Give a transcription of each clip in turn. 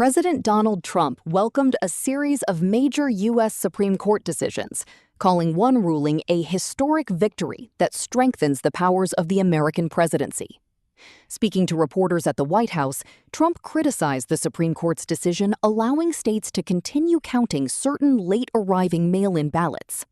President Donald Trump welcomed a series of major U.S. Supreme Court decisions, calling one ruling a historic victory that strengthens the powers of the American presidency. Speaking to reporters at the White House, Trump criticized the Supreme Court's decision allowing states to continue counting certain late-arriving mail-in ballots.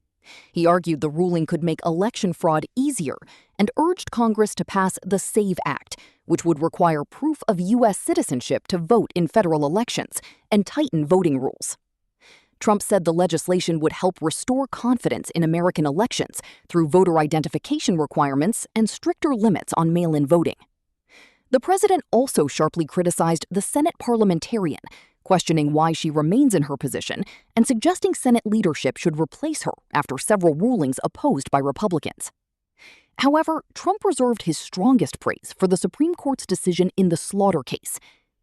He argued the ruling could make election fraud easier and urged Congress to pass the SAVE Act, which would require proof of U.S. citizenship to vote in federal elections and tighten voting rules. Trump said the legislation would help restore confidence in American elections through voter identification requirements and stricter limits on mail-in voting. The president also sharply criticized the Senate parliamentarian, questioning why she remains in her position and suggesting Senate leadership should replace her after several rulings opposed by Republicans. However, Trump reserved his strongest praise for the Supreme Court's decision in the Slaughter case.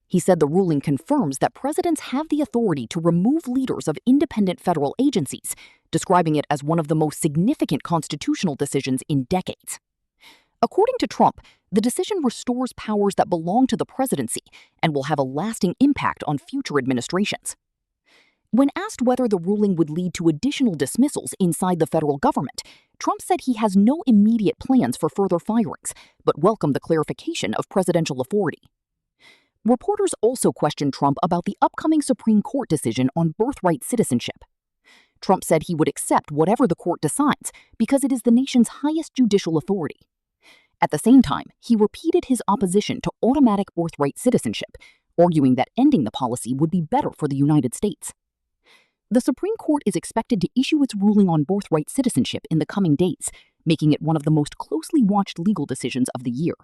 He said the ruling confirms that presidents have the authority to remove leaders of independent federal agencies, describing it as one of the most significant constitutional decisions in decades. According to Trump, the decision restores powers that belong to the presidency and will have a lasting impact on future administrations. When asked whether the ruling would lead to additional dismissals inside the federal government, Trump said he has no immediate plans for further firings, but welcomed the clarification of presidential authority. Reporters also questioned Trump about the upcoming Supreme Court decision on birthright citizenship. Trump said he would accept whatever the court decides because it is the nation's highest judicial authority. At the same time, he repeated his opposition to automatic birthright citizenship, arguing that ending the policy would be better for the United States. The Supreme Court is expected to issue its ruling on birthright citizenship in the coming days, making it one of the most closely watched legal decisions of the year.